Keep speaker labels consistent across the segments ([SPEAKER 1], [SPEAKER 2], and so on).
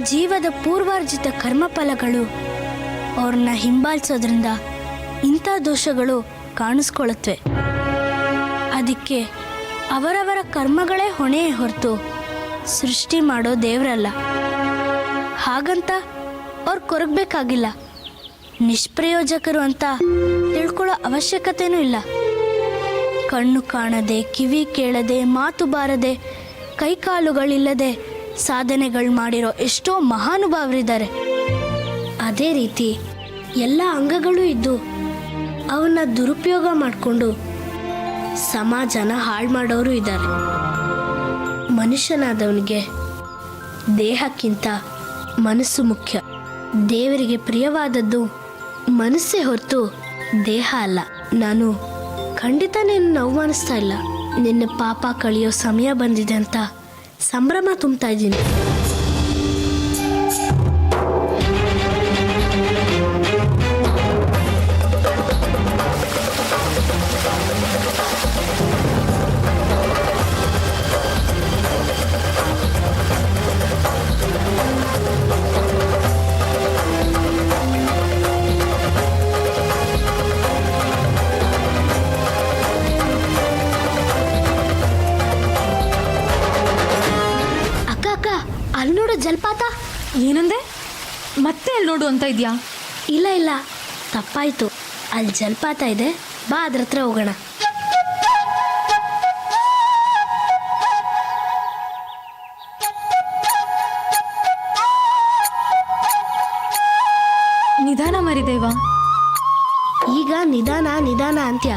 [SPEAKER 1] ಜೀವದ ಪೂರ್ವಾರ್ಜಿತ ಕರ್ಮಫಲಗಳು ಅವ್ರನ್ನ ಹಿಂಬಾಲಿಸೋದ್ರಿಂದ ಇಂಥ ದೋಷಗಳು ಕಾಣಿಸ್ಕೊಳ್ಳುತ್ತವೆ. ಅದಕ್ಕೆ ಅವರವರ ಕರ್ಮಗಳೇ ಹೊಣೆ ಹೊರತು ಸೃಷ್ಟಿ ಮಾಡೋ ದೇವರಲ್ಲ. ಹಾಗಂತ ಅವ್ರು ಕೊರಗಬೇಕಾಗಿಲ್ಲ. ನಿಷ್ಪ್ರಯೋಜಕರು ಅಂತ ತಿಳ್ಕೊಳ್ಳೋ ಅವಶ್ಯಕತೆನೂ ಇಲ್ಲ. ಕಣ್ಣು ಕಾಣದೆ, ಕಿವಿ ಕೇಳದೆ, ಮಾತು ಬಾರದೆ, ಕೈಕಾಲುಗಳಿಲ್ಲದೆ ಸಾಧನೆಗಳು ಮಾಡಿರೋ ಎಷ್ಟೋ ಮಹಾನುಭಾವರಿದ್ದಾರೆ. ಅದೇ ರೀತಿ ಎಲ್ಲ ಅಂಗಗಳು ಇದ್ದು ಅವನ್ನ ದುರುಪಯೋಗ ಮಾಡಿಕೊಂಡು ಸಮಾಜನ ಹಾಳು ಮಾಡೋರು ಇದ್ದಾರೆ. ಮನುಷ್ಯನಾದವನಿಗೆ ದೇಹಕ್ಕಿಂತ ಮನಸ್ಸು ಮುಖ್ಯ. ದೇವರಿಗೆ ಪ್ರಿಯವಾದದ್ದು ಮನಸ್ಸೇ ಹೊರತು ದೇಹ ಅಲ್ಲ. ನಾನು ಖಂಡಿತ ನಿನ್ನ ಅವಮಾನಿಸ್ತಾ ಇಲ್ಲ. ನಿನ್ನ ಪಾಪ ಕಳೆಯೋ ಸಮಯ ಬಂದಿದೆ ಅಂತ ಸಂಭ್ರಮ ತುಂಬ್ತಾ ಇದ್ದೀನಿ. ಅಲ್ಲಿ ನೋಡು ಜಲಪಾತ.
[SPEAKER 2] ಏನಂದೆ? ಮತ್ತೆ ಅಲ್ಲಿ ನೋಡು ಅಂತ ಇದೆಯಾ?
[SPEAKER 1] ಇಲ್ಲ ಇಲ್ಲ, ತಪ್ಪಾಯ್ತು. ಅಲ್ಲಿ ಜಲಪಾತ ಇದೆ, ಬಾ ಅದ್ರ ಹತ್ರ ಹೋಗೋಣ.
[SPEAKER 2] ನಿಧಾನ ಮರಿದೇವ.
[SPEAKER 1] ಈಗ ನಿಧಾನ ನಿಧಾನ ಅಂತ್ಯ,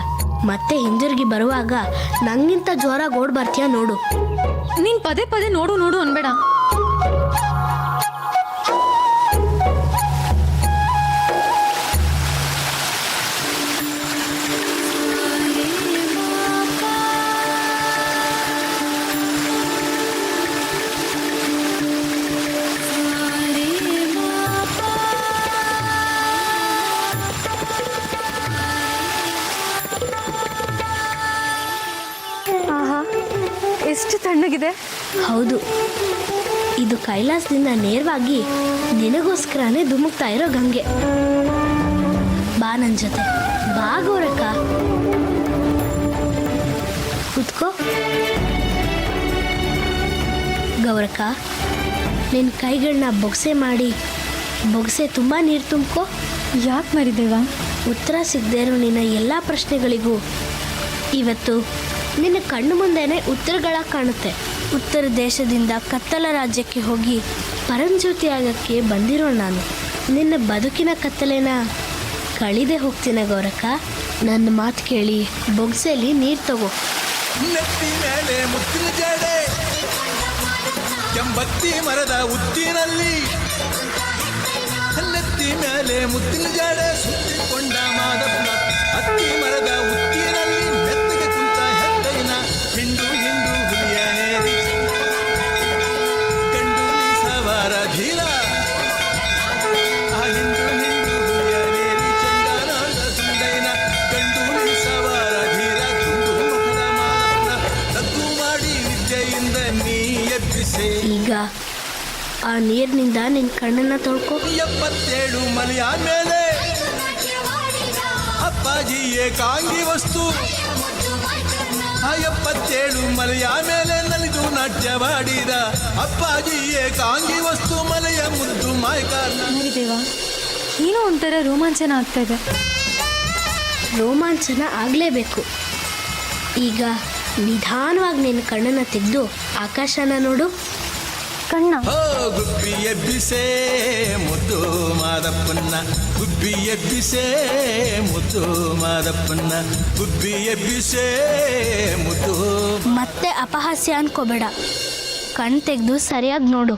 [SPEAKER 1] ಮತ್ತೆ ಹಿಂದಿರುಗಿ ಬರುವಾಗ ನಂಗಿಂತ ಜೋರಾಗಿ ಓಡ್ ಬರ್ತೀಯ ನೋಡು.
[SPEAKER 2] ನೀನ್ ಪದೇ ಪದೇ ನೋಡು ನೋಡು ಅನ್ಬೇಡ. ಎಷ್ಟು ತಣ್ಣಗಿದೆ.
[SPEAKER 1] ಹೌದು, ಇದು ಕೈಲಾಸದಿಂದ ನೇರವಾಗಿ ನಿನಗೋಸ್ಕರನೇ ಧುಮುಕ್ತಾ ಇರೋ ಗಂಗೆ. ಬಾ ನನ್ನ ಜೊತೆ, ಬಾ ಗೌರಕ್ಕ, ಕುತ್ಕೋ. ಗೌರಕ್ಕ, ನಿನ್ನ ಕೈಗಳನ್ನ ಬೊಗಸೆ ಮಾಡಿ ಬೊಗಸೆ ತುಂಬ ನೀರು ತುಂಬ್ಕೋ.
[SPEAKER 2] ಯಾಕೆ ಮರಿದೇವ?
[SPEAKER 1] ಉತ್ತರ ಸಿಗದೇ ಇರೋ ನಿನ್ನ ಎಲ್ಲ ಪ್ರಶ್ನೆಗಳಿಗೂ ಇವತ್ತು ನಿನ್ನ ಕಣ್ಣು ಮುಂದೆನೇ ಉತ್ತರಗಳ ಕಾಣುತ್ತೆ. ಉತ್ತರ ದೇಶದಿಂದ ಕತ್ತಲ ರಾಜ್ಯಕ್ಕೆ ಹೋಗಿ ಪರಂಜ್ಯೋತಿ ಆಗಕ್ಕೆ ಬಂದಿರೋ ನಾನು ನಿನ್ನ ಬದುಕಿನ ಕತ್ತಲೆನ ಕಳಿದೆ ಹೋಗ್ತೀನಿ ಗೌರಕ್ಕ. ನನ್ನ ಮಾತು ಕೇಳಿ ಬೊಗ್ಸೆಲಿ ನೀರು ತಗೋ.
[SPEAKER 3] ನೆತ್ತಿ ಮೇಲೆ ಮುತ್ತಿನ ಜಡೆ, ಕೆಂಬತ್ತಿ ಮರದ ಉತ್ತಿನಲ್ಲಿ, ನೆತ್ತಿ ಮೇಲೆ ಮುತ್ತಿನ ಜಡೆ ಸುತ್ತಿಕೊಂಡ ಮಾದಪ್ಪನ ಹತ್ತಿ ಮರದ ಉತ್ತಿನಲ್ಲಿ ಮೆತ್ತಗೆ ಕುಂತ ಹೆದ್ದೈನ ಹಿಂಡು ಹಿಂಡು ಹುಲಿಯನೇರಿ ಗಂಡು ಸವಾರ ಧೀರ. ಆ ಹಿಂಡು ಹಿಂಡು ಹುಲಿಯನೇರಿ ಚಂದನಾದ ಸುಂದೈನ ಗಂಡು ಸವಾರ ಧೀರ. ಗುಂಡು ಮುಖದ ಮಾದಪ್ಪನ ರದ್ದು ಮಾಡಿ ವಿದ್ಯೆಯಿಂದ ನೀ ಎಬ್ಬಿಸೆ.
[SPEAKER 1] ಈಗ ಆ ನೀರಿನಿಂದ ನಿನ್ನ ಕಣ್ಣನ್ನ ತೊಳ್ಕೊ.
[SPEAKER 3] 77 ಮಲೆಯ ಮೇಲೆ ಅಪ್ಪಾಜಿಯೇ ಕಾಂಗಿ ವಸ್ತು. ಆ 77 ಮಲೆಯ ಮೇಲೆ ನಲಿದು ನಾಟ್ಯವಾಡಿದ ಅಪ್ಪಾಜಿಯೇ ಕಾಂಗಿ ವಸ್ತು. ಮಲೆಯ ಮುದ್ದು ಮಾಯ್ಕಾರ್ನ.
[SPEAKER 2] ಮರಿದೇವ, ಏನೋ ಒಂಥರ ರೋಮಾಂಚನ ಆಗ್ತಾ ಇದೆ.
[SPEAKER 1] ರೋಮಾಂಚನ ಆಗಲೇಬೇಕು. ಈಗ ನಿಧಾನವಾಗಿ ನಿನ್ನ ಕಣ್ಣನ್ನು ತೆಗೆದು ಆಕಾಶನ ನೋಡು.
[SPEAKER 2] ಕಣ್ಣ
[SPEAKER 3] ಗುಬ್ಬಿ ಎಬ್ಬಿಸೇ ಮುದ್ದು ಮಾದಪ್ಪನ್ನ, ಗುಬ್ಬಿ ಎಬ್ಬಿಸೇ ಮುದ್ದು ಮಾದಪ್ಪನ್ನ, ಗುಬ್ಬಿ ಎಬ್ಬಿಸೇ ಮುದ್ದು.
[SPEAKER 1] ಮತ್ತೆ ಅಪಹಾಸ್ಯ ಅನ್ಕೋಬೇಡ, ಕಣ್ ತೆಗೆದು ಸರಿಯಾಗಿ ನೋಡು.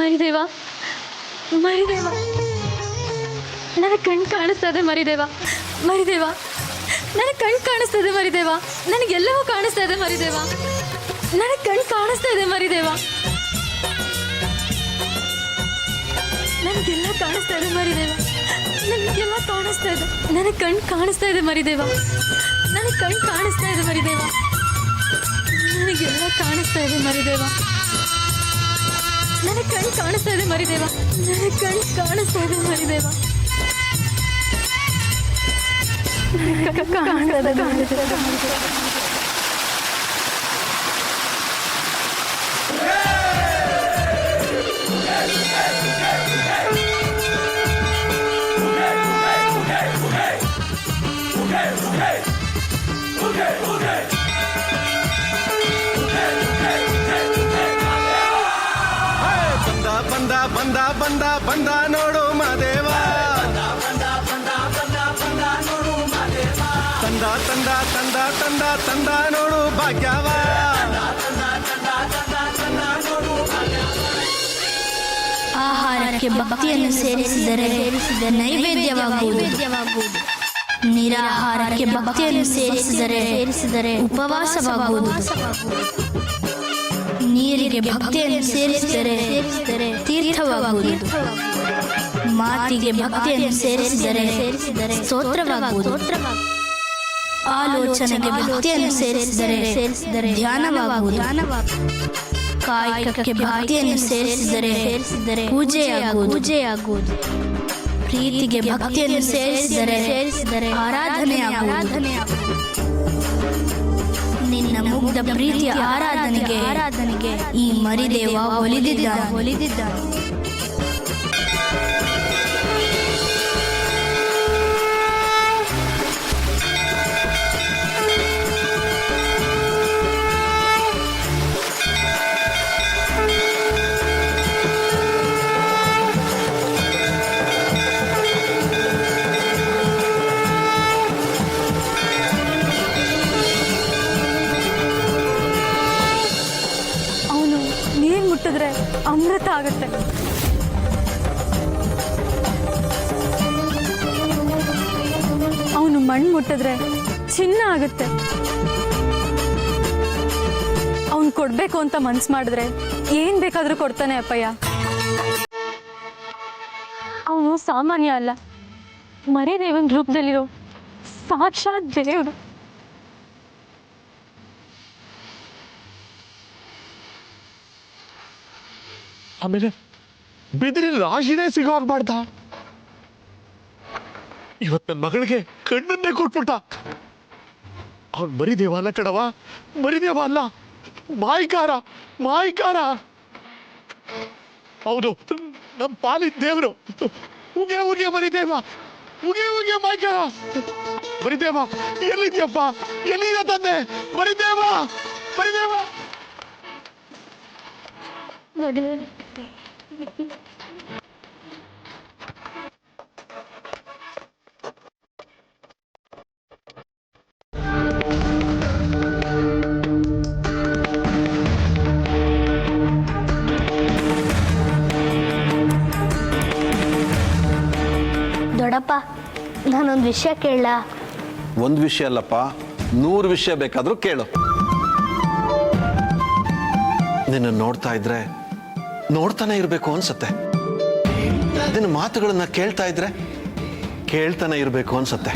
[SPEAKER 2] ಮರಿದೇವ ಮರಿದೇವ ನನಗೆ ಕಣ್ಣು ಕಾಣಿಸ್ತಾ ಇದೆ ಮರಿದೇವ ಮರಿದೇವ ನನಗೆ ಕಣ್ಣು ಕಾಣಿಸ್ತಾ ಇದೆ ಮರಿದೇವ ನನಗೆಲ್ಲವೂ ಕಾಣಿಸ್ತಾ ಇದೆ ಮರಿದೇವ ನನಗೆ ಕಣ್ಣು ಕಾಣಿಸ್ತಾ ಇದೆ ಮರಿದೇವ ನನಗೆಲ್ಲ ಕಾಣಿಸ್ತಾ ಇದೆ ಮರಿದೇವ ನನಗೆಲ್ಲ ಕಾಣಿಸ್ತಾ ಇದೆ ನನಗೆ ಕಣ್ಣು ಕಾಣಿಸ್ತಾ ಇದೆ ಮರಿದೇವ ನನಗೆ ಕಣ್ಣು ಕಾಣಿಸ್ತಾ ಇದೆ ಮರಿದೇವ ನನಗೆಲ್ಲ ಕಾಣಿಸ್ತಾ ಇದೆ ಮರಿದೇವ ನನಗೆ ಕಣ್ಣು ಕಾಣಿಸ್ತಾ ಇದೆ ಮರಿದೇವ ನನಗೆ ಕಣ್ಣು ಕಾಣಿಸ್ತಾ ಇದೆ ಮರಿದೇವ
[SPEAKER 3] ಬಂದ ಬಂದ ಬಂದ ಬಂದ ನೋಡು ಮಾದೇವ ತಂದ ತಂದ ತಂದ ತಂದ ತಂದ ನೋಡು ಭಾಗ್ಯವ
[SPEAKER 1] ಆಹಾರಕ್ಕೆ ಭಕ್ತಿಯನ್ನು ಸೇರಿಸಿದರೆ ನೈವೇದ್ಯವಾಗುವುದು. ನಿರಾಹಾರಕ್ಕೆ ಭಕ್ತಿಯನ್ನು ಸೇರಿಸಿದರೆ ಉಪವಾಸವಾಗುವುದು. ನೀರಿಗೆ ಭಕ್ತಿಯನ್ನು ಸೇರಿಸಿದರೆ ತೀರ್ಥವಾಗುವುದು. ಮಾತಿಗೆ ಭಕ್ತಿಯನ್ನು ಸೇರಿಸಿದರೆ ಸ್ತೋತ್ರವಾಗುವುದು. ಆಲೋಚನೆಗೆ ಭಕ್ತಿಯನ್ನು ಸೇರಿಸಿದರೆ ಧ್ಯಾನವಾಗುವುದು. ಕಾಯಕಕ್ಕೆ ಭಕ್ತಿಯನ್ನು ಸೇರಿಸಿದರೆ ಪೂಜೆಯಾಗುವುದು. ಪ್ರೀತಿಗೆ ಭಕ್ತಿಯನ್ನು ಸೇರಿಸಿದರೆ ಆರಾಧನೆಯಾಗುವುದು. ನಿನ್ನ ಮುಗ್ಧ ಪ್ರೀತಿಯ ಆರಾಧನೆಗೆ ಈ ಮರಿದೇವ ಒಲಿದಿದ್ದಾನೆ.
[SPEAKER 2] ಮುಟ್ಟಿದ್ರೆ ಅಮೃತ ಆಗುತ್ತೆ. ಅವನು ಮಣ್ಣು ಮುಟ್ಟಿದ್ರೆ ಚಿನ್ನ ಆಗುತ್ತೆ. ಅವನು ಕೊಡ್ಬೇಕು ಅಂತ ಮನ್ಸು ಮಾಡಿದ್ರೆ ಏನ್ ಬೇಕಾದ್ರೂ ಕೊಡ್ತಾನೆ ಅಪ್ಪಯ್ಯ. ಅವನು ಸಾಮಾನ್ಯ ಅಲ್ಲ, ಮರಿದೇವನ ರೂಪದಲ್ಲಿರೋ ಸಾಕ್ಷಾತ್ ದೇವರು.
[SPEAKER 4] ಆಮೇಲೆ ಬಿದಿರಿ ರಾಶಿನೇ ಸಿಗೋಗ್ಬಾರ್ದ. ಇವತ್ತು ನನ್ನ ಮಗಳಿಗೆ ಕಣ್ಣನ್ನೇ ಕೊಟ್ಬಿಟ್ಟ. ಅವನ್ ಮರಿದೇವ ಅಲ್ಲ ಕಣವ, ಮರಿದೇವ ಅಲ್ಲ, ಮಾಯಿಕಾರ. ಹೌದು, ನಮ್ಮ ಪಾಲಿನ ದೇವರು. ಉಗೆ ಮರಿದೇವ, ಉಗೆ ಮಾಯಿಕಾರ. ಮರಿದೇವ ಎಲ್ಲಿದ್ಯಪ್ಪ? ಎಲ್ಲಿದೆ ತಂದೆ? ಮರಿದೇವ.
[SPEAKER 1] ದೊಡ್ಡಪ್ಪ, ನಾನೊಂದು ವಿಷಯ ಕೇಳಲ್ಲ?
[SPEAKER 5] ಒಂದು ವಿಷಯ ಅಲ್ಲಪ್ಪ, 100 ವಿಷಯ ಬೇಕಾದ್ರೂ ಕೇಳು. ನಿನ್ನ ನೋಡ್ತಾ ಇದ್ರೆ ನೋಡ್ತಾನೆ ಇರಬೇಕು ಅನ್ಸತ್ತೆ. ನಿನ್ನ ಮಾತುಗಳನ್ನ ಕೇಳ್ತಾ ಇದ್ರೆ ಕೇಳ್ತಾನೆ ಇರಬೇಕು ಅನ್ಸತ್ತೆ.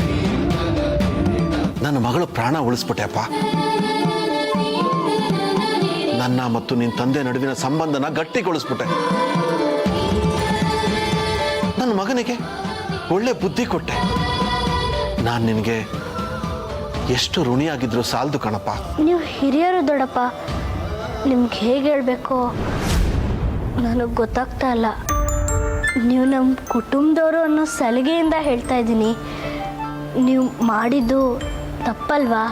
[SPEAKER 5] ನನ್ನ ಮಗಳು ಪ್ರಾಣ ಉಳಿಸ್ಬಿಟ್ಟೆಪ್ಪ. ನನ್ನ ಮತ್ತು ನಿನ್ನ ತಂದೆ ನಡುವಿನ ಸಂಬಂಧನ ಗಟ್ಟಿಗೊಳಿಸ್ಬಿಟ್ಟೆ. ನನ್ನ ಮಗನಿಗೆ ಒಳ್ಳೆ ಬುದ್ಧಿ ಕೊಟ್ಟೆ. ನಾನು ನಿನಗೆ ಎಷ್ಟು ಋಣಿಯಾಗಿದ್ರು ಸಾಲದು ಕಣಪ್ಪ.
[SPEAKER 1] ನೀವು ಹಿರಿಯರು ದೊಡ್ಡಪ್ಪ, ನಿಮ್ಗೆ ಹೇಗೆ ಹೇಳಬೇಕು ನನಗೆ ಗೊತ್ತಾಗ್ತಾ ಇಲ್ಲ. ನೀವು ನಮ್ಮ ಕುಟುಂಬದವರು ಅನ್ನೋ ಸಲಿಗೆಯಿಂದ ಹೇಳ್ತಾ ಇದ್ದೀನಿ. ನೀವು ಮಾಡಿದ್ದು ತಪ್ಪಲ್ವಾ?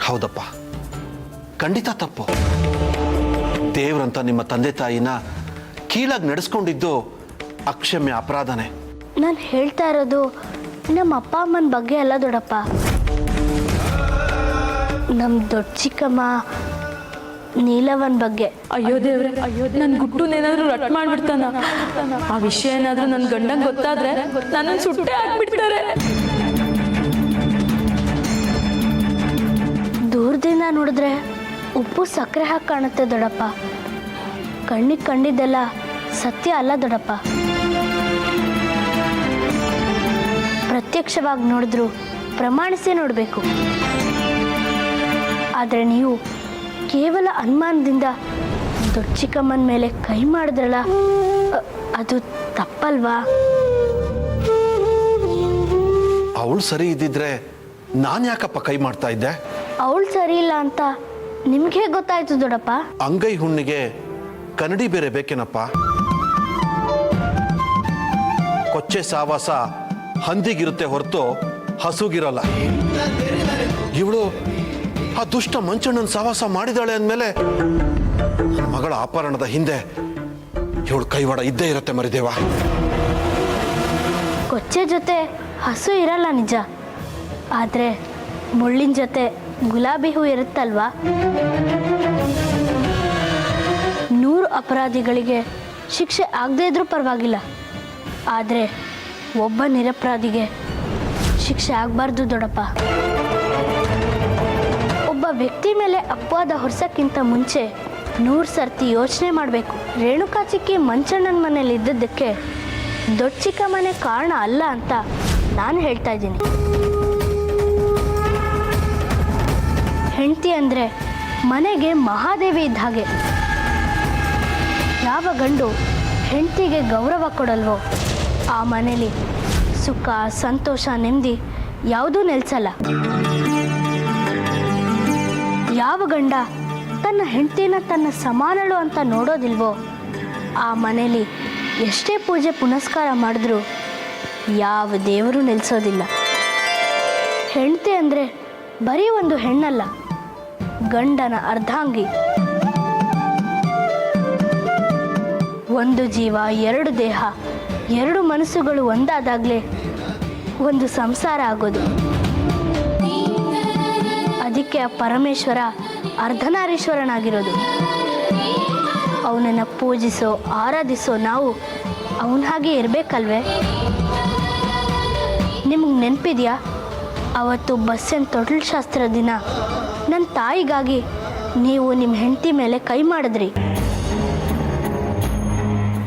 [SPEAKER 5] ಹೌದಪ್ಪ, ಖಂಡಿತ ತಪ್ಪು. ದೇವ್ರಂತ ನಿಮ್ಮ ತಂದೆ ತಾಯಿನ ಕೀಳಾಗಿ ನಡೆಸ್ಕೊಂಡಿದ್ದು ಅಕ್ಷಮ್ಯ ಅಪರಾಧನೇ.
[SPEAKER 1] ನಾನು ಹೇಳ್ತಾ ಇರೋದು ನಮ್ಮ ಅಪ್ಪ ಅಮ್ಮನ ಬಗ್ಗೆ ಅಲ್ಲ ದೊಡ್ಡಪ್ಪ. ನಮ್ಮ ದೊಡ್ಡ ಚಿಕ್ಕಮ್ಮ ನೀಲವನ್ ಬಗ್ಗೆ.
[SPEAKER 2] ಅಯ್ಯೋ ದೇವ್ರೆ, ನನ್ನ ಗುಟ್ಟುನೇನಾದ್ರೂ ರಟ್ ಮಾಡ್ಬಿಡ್ತಾನ. ಆ ವಿಷಯ ಏನಾದ್ರೂ ನನ್ನ ಗಂಡಂಗೆ ಗೊತ್ತಾದ್ರೆ ನನ್ನನ್ನು ಸುಟ್ಟೆ ಹಾಕ್ಬಿಡ್ತಾರೆ.
[SPEAKER 1] ದೂರದಿಂದ ನೋಡಿದ್ರೆ ಉಪ್ಪು ಸಕ್ಕರೆ ಹಾಕಿ ಕಾಣುತ್ತೆ ದೊಡ್ಡಪ್ಪ. ಕಣ್ಣಿಗೆ ಕಂಡಿದ್ದೆಲ್ಲ ಸತ್ಯ ಅಲ್ಲ ದೊಡ್ಡಪ್ಪ. ಪ್ರತ್ಯಕ್ಷವಾಗಿ ನೋಡಿದ್ರು ಪ್ರಮಾಣಿಸೇ ನೋಡಬೇಕು. ಆದರೆ ನೀವು ಕೇವಲ ಅನುಮಾನದಿಂದ ದೊಡ್ಡ ಚಿಕ್ಕಮ್ಮನ ಮೇಲೆ ಕೈ ಮಾಡಿದ್ರಲ್ಲ, ಅದು ತಪ್ಪಲ್ವಾ?
[SPEAKER 5] ಅವಳು ಸರಿ ಇದ್ದಿದ್ರೆ ನಾನು ಯಾಕಪ್ಪ ಕೈ ಮಾಡ್ತಾ ಇದ್ದೆ?
[SPEAKER 1] ಅವಳು ಸರಿ ಇಲ್ಲ ಅಂತ ನಿಮ್ಗೆ ಗೊತ್ತಾಯ್ತು ದೊಡ್ಡಪ್ಪ.
[SPEAKER 5] ಅಂಗೈ ಹುಣ್ಣಿಗೆ ಕನ್ನಡಿ ಬೇರೆ ಬೇಕೇನಪ್ಪ? ಕೊಚ್ಚೆ ಸಾವಾಸ ಹಂದಿಗಿರುತ್ತೆ ಹೊರತು ಹಸುಗಿರಲ್ಲ. ಇವಳು ಆ ದುಷ್ಟ ಮಂಚಣ್ಣನ ಸಾವಾಸ ಮಾಡಿದಾಳೆ ಅಂದಮೇಲೆ ನನ್ನ ಮಗಳ ಆಪರಣದ ಹಿಂದೆ ಇವಳು ಕೈವಾಡ ಇದ್ದೇ ಇರುತ್ತೆ ಮರಿದೇವ.
[SPEAKER 1] ಕೊಚ್ಚೆ ಜೊತೆ ಹಸು ಇರಲ್ಲ ನಿಜ, ಆದರೆ ಮುಳ್ಳಿನ ಜೊತೆ ಗುಲಾಬಿ ಹೂ ಇರುತ್ತಲ್ವಾ? 100 ಅಪರಾಧಿಗಳಿಗೆ ಶಿಕ್ಷೆ ಆಗದೇ ಇದ್ರೂ ಪರವಾಗಿಲ್ಲ, ಆದರೆ ಒಬ್ಬ ನಿರಪರಾಧಿಗೆ ಶಿಕ್ಷೆ ಆಗಬಾರ್ದು ದೊಡ್ಡಪ್ಪ. ಒಬ್ಬ ವ್ಯಕ್ತಿ ಮೇಲೆ ಅಪವಾದ ಹೊರಿಸೋಕ್ಕಿಂತ ಮುಂಚೆ 100 ಸರ್ತಿ ಯೋಚನೆ ಮಾಡಬೇಕು. ರೇಣುಕಾ ಚಿಕ್ಕಿ ಮಂಚಣ್ಣನ ಮನೇಲಿ ಇದ್ದದ್ದಕ್ಕೆ ದೊಡ್ಡ ಚಿಕ್ಕಮ್ಮನೇ ಕಾರಣ ಅಲ್ಲ ಅಂತ ನಾನು ಹೇಳ್ತಾ ಇದ್ದೀನಿ. ಹೆಂಡತಿ ಅಂದರೆ ಮನೆಗೆ ಮಹಾದೇವಿ ಇದ್ದ ಹಾಗೆ. ಯಾವ ಗಂಡು ಹೆಂಡತಿಗೆ ಗೌರವ ಕೊಡಲ್ವೋ ಆ ಮನೇಲಿ ಸುಖ, ಸಂತೋಷ, ನೆಮ್ಮದಿ ಯಾವುದೂ ನೆಲೆಸಲ್ಲ. ಯಾವ ಗಂಡ ತನ್ನ ಹೆಂಡತಿನ ತನ್ನ ಸಮಾನಳು ಅಂತ ನೋಡೋದಿಲ್ವೋ ಆ ಮನೇಲಿ ಎಷ್ಟೇ ಪೂಜೆ ಪುನಸ್ಕಾರ ಮಾಡಿದ್ರೂ ಯಾವ ದೇವರು ನೆಲೆಸೋದಿಲ್ಲ. ಹೆಂಡತಿ ಅಂದರೆ ಬರೀ ಒಂದು ಹೆಣ್ಣಲ್ಲ, ಗಂಡನ ಅರ್ಧಾಂಗಿ. ಒಂದು ಜೀವ, 2 ದೇಹ, 2 ಮನಸ್ಸುಗಳು ಒಂದಾದಾಗಲೇ ಒಂದು ಸಂಸಾರ ಆಗೋದು. ಅದಕ್ಕೆ ಆ ಪರಮೇಶ್ವರ ಅರ್ಧನಾರೀಶ್ವರನಾಗಿರೋದು. ಅವನನ್ನು ಪೂಜಿಸೋ, ಆರಾಧಿಸೋ ನಾವು ಅವನ ಹಾಗೆ ಇರಬೇಕಲ್ವೇ? ನಿಮಗೆ ನೆನಪಿದೆಯಾ, ಅವತ್ತು ಬಸ್ಸಿನ ತೊಟ್ಲು ಶಾಸ್ತ್ರ ದಿನ ನನ್ನ ತಾಯಿಗಾಗಿ ನೀವು ನಿಮ್ಮ ಹೆಂಡತಿ ಮೇಲೆ ಕೈ ಮಾಡಿದ್ರಿ.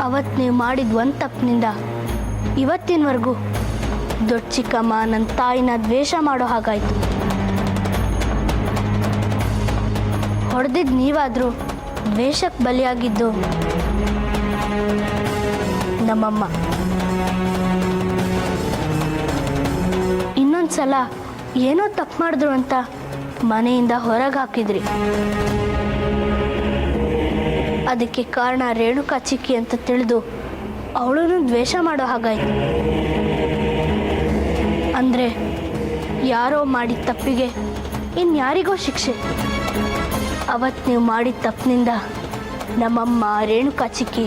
[SPEAKER 1] ಅವತ್ತು ನೀವು ಮಾಡಿದ ಒಂದು ತಪ್ಪಿನಿಂದ ಇವತ್ತಿನವರೆಗೂ ದೊಡ್ಡ ಚಿಕ್ಕಮ್ಮ ನನ್ನ ತಾಯಿನ ದ್ವೇಷ ಮಾಡೋ ಹಾಗಾಯಿತು. ಹೊಡೆದಿದ್ದು ನೀವಾದರೂ ದ್ವೇಷಕ್ಕೆ ಬಲಿಯಾಗಿದ್ದು ನಮ್ಮಮ್ಮ. ಇನ್ನೊಂದು ಸಲ ಏನೋ ತಪ್ಪು ಮಾಡಿದ್ರು ಅಂತ ಮನೆಯಿಂದ ಹೊರಗೆ ಹಾಕಿದ್ರಿ. ಅದಕ್ಕೆ ಕಾರಣ ರೇಣುಕಾ ಚಿಕ್ಕಿ ಅಂತ ತಿಳಿದು ಅವಳನ್ನು ದ್ವೇಷ ಮಾಡೋ ಹಾಗಾಯಿತು. ಅಂದರೆ ಯಾರೋ ಮಾಡಿದ ತಪ್ಪಿಗೆ ಇನ್ಯಾರಿಗೋ ಶಿಕ್ಷೆ. ಅವತ್ತು ನೀವು ಮಾಡಿದ ತಪ್ಪಿನಿಂದ ನಮ್ಮಮ್ಮ, ರೇಣುಕಾ ಚಿಕ್ಕಿ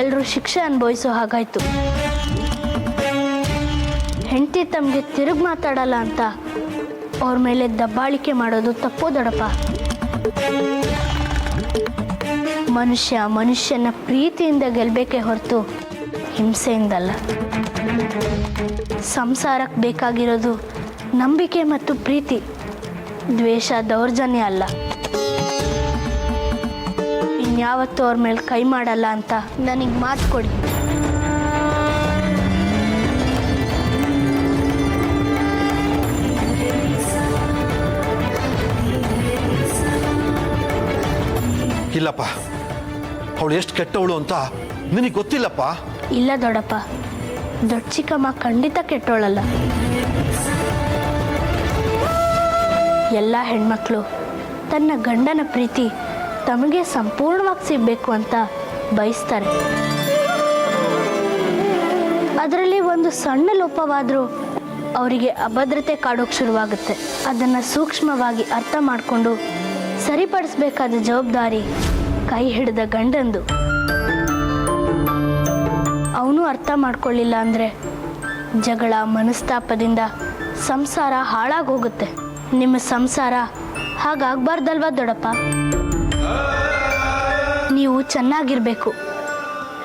[SPEAKER 1] ಎಲ್ಲರೂ ಶಿಕ್ಷೆ ಅನುಭವಿಸೋ ಹಾಗಾಯಿತು. ಹೆಂಡತಿ ತಮಗೆ ತಿರುಗಿ ಮಾತಾಡಲ್ಲ ಅಂತ ಅವ್ರ ಮೇಲೆ ದಬ್ಬಾಳಿಕೆ ಮಾಡೋದು ತಪ್ಪು ದೊಡ್ಡಪ್ಪ. ಮನುಷ್ಯನ ಪ್ರೀತಿಯಿಂದ ಗೆಲ್ಲಬೇಕೇ ಹೊರತು ಹಿಂಸೆಯಿಂದಲ್ಲ. ಸಂಸಾರಕ್ಕೆ ಬೇಕಾಗಿರೋದು ನಂಬಿಕೆ ಮತ್ತು ಪ್ರೀತಿ, ದ್ವೇಷ, ದೌರ್ಜನ್ಯ ಅಲ್ಲ. ಇನ್ಯಾವತ್ತೂ ಅವ್ರ ಮೇಲೆ ಕೈ ಮಾಡಲ್ಲ ಅಂತ ನನಗೆ ಮಾತು ಕೊಡಿ.
[SPEAKER 5] ಇಲ್ಲಪ್ಪ, ಅವಳು ಎಷ್ಟು ಕೆಟ್ಟವಳು ಅಂತ ನಿನಗೆ ಗೊತ್ತಿಲ್ಲಪ್ಪ.
[SPEAKER 1] ಇಲ್ಲ ದೊಡ್ಡಪ್ಪ, ದೊಡ್ಡ ಚಿಕ್ಕಮ್ಮ ಖಂಡಿತ ಕೆಟ್ಟೋಳಲ್ಲ. ಎಲ್ಲ ಹೆಣ್ಮಕ್ಳು ತನ್ನ ಗಂಡನ ಪ್ರೀತಿ ತಮಗೆ ಸಂಪೂರ್ಣವಾಗಿ ಸಿಗಬೇಕು ಅಂತ ಬಯಸ್ತಾರೆ. ಅದರಲ್ಲಿ ಒಂದು ಸಣ್ಣ ಲೋಪವಾದರೂ ಅವರಿಗೆ ಅಭದ್ರತೆ ಕಾಡೋಕ್ಕೆ ಶುರುವಾಗುತ್ತೆ. ಅದನ್ನು ಸೂಕ್ಷ್ಮವಾಗಿ ಅರ್ಥ ಮಾಡಿಕೊಂಡು ಸರಿಪಡಿಸಬೇಕಾದ ಜವಾಬ್ದಾರಿ ಕೈ ಹಿಡಿದ ಗಂಡಂದು. ಅವನು ಅರ್ಥ ಮಾಡ್ಕೊಳ್ಳಿಲ್ಲ ಅಂದರೆ ಜಗಳ, ಮನಸ್ತಾಪದಿಂದ ಸಂಸಾರ ಹಾಳಾಗೋಗುತ್ತೆ. ನಿಮ್ಮ ಸಂಸಾರ ಹಾಗಾಗ್ಬಾರ್ದಲ್ವಾ ದೊಡ್ಡಪ್ಪ? ನೀವು ಚೆನ್ನಾಗಿರ್ಬೇಕು,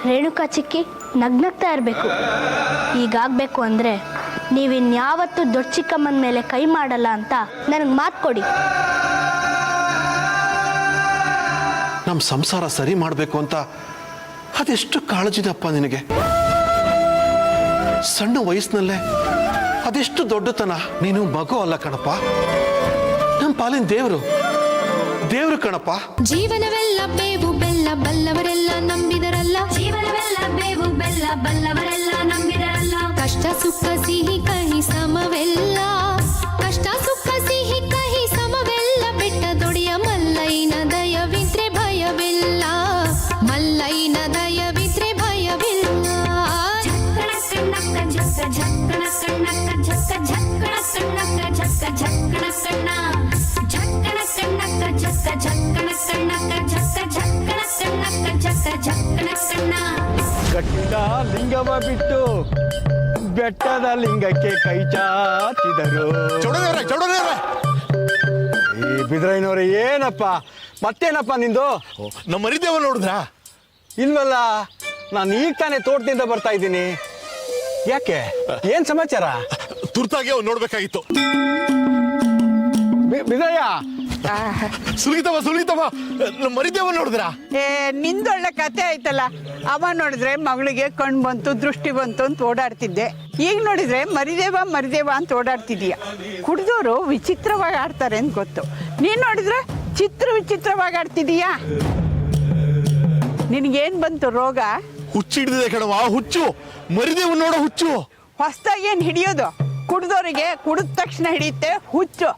[SPEAKER 1] ರೇಣುಕಾ ಚಿಕ್ಕಿ ನಗ್ನಗ್ತಾ ಇರಬೇಕು. ಹೀಗಾಗಬೇಕು ಅಂದರೆ ನೀವಿನ್ಯಾವತ್ತೂ ದೊಡ್ಡ ಚಿಕ್ಕಮ್ಮನ ಮೇಲೆ ಕೈ ಮಾಡಲ್ಲ ಅಂತ ನನಗೆ ಮಾತು ಕೊಡಿ.
[SPEAKER 5] ನಮ್ಮ ಸಂಸಾರ ಸರಿ ಮಾಡಬೇಕು ಅಂತ ಅದೆಷ್ಟು ಕಾಳಜಿದಪ್ಪ ನಿನಗೆ. ಸಣ್ಣ ವಯಸ್ಸಿನಲ್ಲೇ ಅದೆಷ್ಟು ದೊಡ್ಡತನ. ನೀನು ಮಗು ಅಲ್ಲ ಕಣಪ್ಪ, ನಮ್ಮ ಪಾಲಿನ ದೇವರು ಕಣಪ್ಪ.
[SPEAKER 2] ಜೀವನವೆಲ್ಲ ಬೇವು ಬೆಲ್ಲ ಬಲ್ಲವರೆಲ್ಲ ನಂಬಿದರಲ್ಲ. ಜೀವನವೆಲ್ಲ ಬೇವು ಬೆಲ್ಲ ಬಲ್ಲವರೆಲ್ಲ ನಂಬಿದರಲ್ಲ. ಕಷ್ಟ ಸುಖ ಸಿಹಿ ಕಹಿ ಸಮವೆಲ್ಲ. ಕಷ್ಟ ಸುಖ ಸಿಹಿ ಕಹಿ ಸಮವೆಲ್ಲ. ಬೆಟ್ಟ ದೊಡೆಯ ಮಲ್ಲೈನ ದಯವಿದ್ರೆ ಭಯವಿಲ್ಲ. ಮಲ್ಲೈನ ದಯವಿದ್ರೆ ಭಯವಿಲ್ಲ. ಝಕ್ಕಣ ಕಣ್ಣಕ್ಕ ಝಕ್ಕ ಝಕ್ಕಣ ಕಣ್ಣಕ್ಕ ಝಕ್ಕ ಝಕ್ಕಣ ಕಣ್ಣಕ್ಕ ಝಕ್ಕ ಝಕ್ಕಣ ಕಣ್ಣ. ಝಕ್ಕಣ ಕಣ್ಣಕ್ಕ ಝಕ್ಕ ಝಕ್ಕಣ ಕಣ್ಣಕ್ಕ ಝಕ್ಕ ಝಕ್ಕಣ ಕಣ್ಣಕ್ಕ ಝಕ್ಕ ಝಕ್ಕಣ ಕಣ್ಣ.
[SPEAKER 6] ಕಟ್ಟ ಲಿಂಗವ ಬಿಟ್ಟು ಬೆಟ್ಟದ ಲಿಂಗಕ್ಕೆ ಕೈ ಚಾಚಿದರು. ಈ ಬಿದ್ರಯ್ಯನವ್ರೆ, ಏನಪ್ಪ ಮತ್ತೇನಪ್ಪ ನಿಂದು?
[SPEAKER 4] ನಮ್ಮ ಮರಿದೇವ ನೋಡಿದ್ರಾ?
[SPEAKER 6] ಇಲ್ವಲ್ಲ, ನಾನು ಈಗ ತಾನೇ ತೋಟದಿಂದ ಬರ್ತಾ ಇದ್ದೀನಿ. ಯಾಕೆ, ಏನ್ ಸಮಾಚಾರ?
[SPEAKER 4] ತುರ್ತಾಗಿ ಅವ್ನು ನೋಡ್ಬೇಕಾಗಿತ್ತು.
[SPEAKER 6] ಬಿದ್ರಯ್ಯ,
[SPEAKER 4] ಸುಲಿತವ ನಮ್ಮ ಮರಿದೇವ ನೋಡಿದ್ರಾ?
[SPEAKER 7] ನಿಂದೊಳ್ಳೆ ಕತೆ ಆಯ್ತಲ್ಲ. ಅವ ನೋಡಿದ್ರೆ ಮಗಳಿಗೆ ಕಣ್ಣು ಬಂತು, ದೃಷ್ಟಿ ಬಂತು ಅಂತ ಓಡಾಡ್ತಿದ್ದೆ. ಈಗ ನೋಡಿದ್ರೆ ಮರಿದೇವ ಅಂತ ಓಡಾಡ್ತಿದೀಯ. ಕುಡ್ದೋರು ವಿಚಿತ್ರವಾಗಿ ಆಡ್ತಾರೆ ಅಂತ ಗೊತ್ತು. ನೀನ್ ನೋಡಿದ್ರೆ ವಿಚಿತ್ರವಾಗಿ ಆಡ್ತಿದೀಯಾ. ನಿನಗೇನ್ ಬಂತು ರೋಗ?
[SPEAKER 4] ಹುಚ್ಚು ಹಿಡಿದಿದೆ ಕಣವ, ಹುಚ್ಚು. ಮರಿದೇವ ನೋಡೋ ಹುಚ್ಚು.
[SPEAKER 7] ಹೊಸ್ದಾಗಿ ಏನ್ ಹಿಡಿಯೋದು? ಕುಡ್ದೋರಿಗೆ ಕುಡಿದ ತಕ್ಷಣ ಹಿಡಿಯುತ್ತೆ ಹುಚ್ಚು.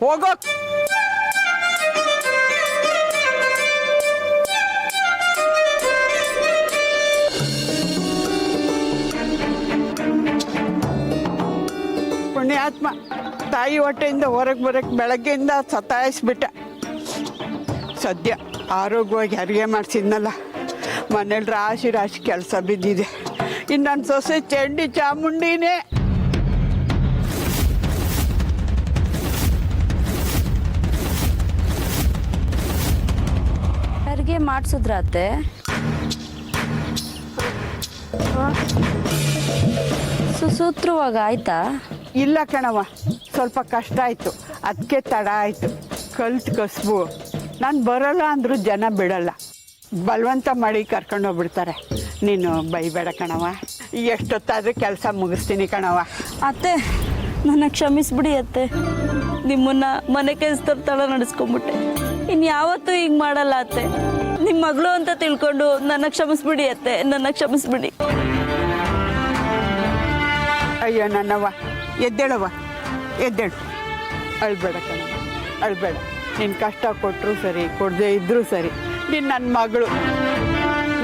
[SPEAKER 7] ಹೋಗೋ. ಪುಣ್ಯಾತ್ಮ ತಾಯಿ ಹೊಟ್ಟೆಯಿಂದ ಹೊರಗೆ ಬರಕ್ಕೆ ಬೆಳಗ್ಗೆಯಿಂದ ಸತಾಯಿಸ್ಬಿಟ್ಟ. ಸದ್ಯ ಆರೋಗ್ಯವಾಗಿ ಹೆರಿಗೆ ಮಾಡಿಸಿದ್ನಲ್ಲ, ಮನೇಲಿ ರಾಶಿ ಕೆಲಸ ಬಿದ್ದಿದೆ. ಇನ್ನು ನನ್ನ ಸೊಸೆ ಚಂಡಿ ಚಾಮುಂಡಿನೇ.
[SPEAKER 8] ಹೆರಿಗೆ ಮಾಡಿಸಿದ್ರತ್ತೆ? ಸುಸೂತ್ರವಾಗಿ ಆಯ್ತಾ?
[SPEAKER 7] ಇಲ್ಲ ಕಣವ, ಸ್ವಲ್ಪ ಕಷ್ಟ ಆಯಿತು, ಅದಕ್ಕೆ ತಡ ಆಯಿತು. ಕಲ್ತು ಕಸ್ಬು. ನಾನು ಬರೋಲ್ಲ ಅಂದರೂ ಜನ ಬಿಡಲ್ಲ, ಬಲವಂತ ಮಾಡಿ ಕರ್ಕೊಂಡು ಹೋಗ್ಬಿಡ್ತಾರೆ. ನೀನು ಬೈಬೇಡ ಕಣವ, ಎಷ್ಟೊತ್ತಾದರೂ ಕೆಲಸ ಮುಗಿಸ್ತೀನಿ ಕಣವ.
[SPEAKER 8] ಅತ್ತೆ, ನನ್ನ ಕ್ಷಮಿಸ್ಬಿಡಿ ಅತ್ತೆ. ನಿಮ್ಮನ್ನ ಮನೆ ಕೆಲಸದ ತಳ ನಡೆಸ್ಕೊಂಬಿಟ್ಟೆ. ಇನ್ಯಾವತ್ತೂ ಹಿಂಗೆ ಮಾಡಲ್ಲ ಅತ್ತೆ. ನಿಮ್ಮ ಮಗಳು ಅಂತ ತಿಳ್ಕೊಂಡು ನನ್ನ ಕ್ಷಮಿಸ್ಬಿಡಿ ಅತ್ತೆ, ನನ್ನ ಕ್ಷಮಿಸ್ಬಿಡಿ.
[SPEAKER 7] ಅಯ್ಯೋ ನನ್ನವ್ವ, ಎದ್ದೇಳವ್ವ, ಎದ್ದೇಳು. ಅಳ್ಬೇಡ ಕಣವ, ಅಳ್ಬೇಡ. ನಿನ್ನ ಕಷ್ಟ ಕೊಟ್ಟರು ಸರಿ, ಕೊಡದೆ ಇದ್ರೂ ಸರಿ, ನೀನು ನನ್ನ ಮಗಳು.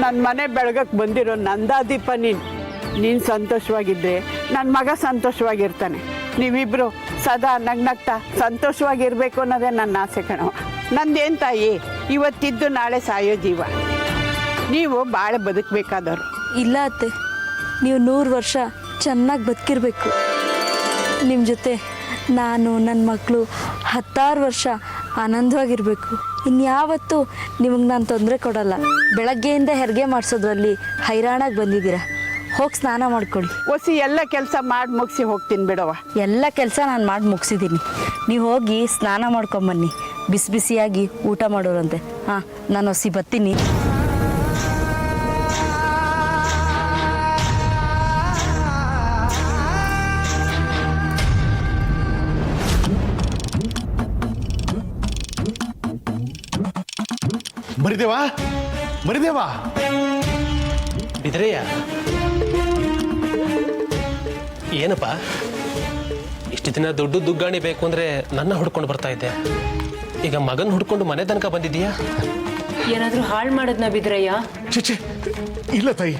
[SPEAKER 7] ನನ್ನ ಮನೆ ಬೆಳಗಕ್ಕೆ ಬಂದಿರೋ ನಂದಾದೀಪ ನೀನು ಸಂತೋಷವಾಗಿದ್ದರೆ ನನ್ನ ಮಗ ಸಂತೋಷವಾಗಿರ್ತಾನೆ. ನೀವಿಬ್ಬರು ಸದಾ ನಗ್ನಗ್ತಾ ಸಂತೋಷವಾಗಿರ್ಬೇಕು ಅನ್ನೋದೇ ನನ್ನ ಆಸೆ ಕಣವ. ನಂದೇನು ತಾಯಿ, ಇವತ್ತಿದ್ದು ನಾಳೆ ಸಾಯೋ ಜೀವ. ನೀವು ಭಾಳ ಬದುಕಬೇಕಾದವ್ರು.
[SPEAKER 8] ಇಲ್ಲ ಅತ್ತೆ, ನೀವು 100 ವರ್ಷ ಚೆನ್ನಾಗಿ ಬದುಕಿರ್ಬೇಕು. ನಿಮ್ಮ ಜೊತೆ ನಾನು, ನನ್ನ ಮಕ್ಕಳು 16 ವರ್ಷ ಆನಂದವಾಗಿರಬೇಕು. ಇನ್ಯಾವತ್ತೂ ನಿಮಗೆ ನಾನು ತೊಂದರೆ ಕೊಡಲ್ಲ. ಬೆಳಗ್ಗೆಯಿಂದ ಹೆರಿಗೆ ಮಾಡಿಸೋದ್ರಲ್ಲಿ ಹೈರಾಣಾಗಿ ಬಂದಿದ್ದೀರಾ. ಹೋಗಿ ಸ್ನಾನ ಮಾಡ್ಕೊಳ್ಳಿ.
[SPEAKER 7] ಒಸಿ ಎಲ್ಲ ಕೆಲಸ ಮಾಡಿ ಮುಗಿಸಿ ಹೋಗ್ತೀನಿ ಬಿಡವ.
[SPEAKER 8] ಎಲ್ಲ ಕೆಲಸ ನಾನು ಮಾಡಿ ಮುಗಿಸಿದ್ದೀನಿ. ನೀವು ಹೋಗಿ ಸ್ನಾನ ಮಾಡ್ಕೊಂಬನ್ನಿ, ಬಿಸಿ ಬಿಸಿಯಾಗಿ ಊಟ ಮಾಡೋರಂತೆ. ಹಾಂ, ನಾನು ಹೊಸಿ ಬರ್ತೀನಿ.
[SPEAKER 4] ಮರಿದೇವ
[SPEAKER 9] ಬಿದ್ರಯ್ಯ, ಏನಪ್ಪ ಇಷ್ಟು ದಿನ ದುಡ್ಡು ದುಗ್ಗಾಣಿ ಬೇಕು ಅಂದ್ರೆ ನನ್ನ ಹುಡ್ಕೊಂಡು ಬರ್ತಾ ಇದ್ದೆ. ಈಗ ಮಗನ್ ಹುಡ್ಕೊಂಡು ಮನೆ ತನಕ ಬಂದಿದ್ದೀಯಾ?
[SPEAKER 10] ಏನಾದ್ರೂ ಹಾಳು ಮಾಡೋದ್ನ ಬಿದ್ರಯ್ಯ?
[SPEAKER 4] ಚಿಚೆ, ಇಲ್ಲ ತಾಯಿ,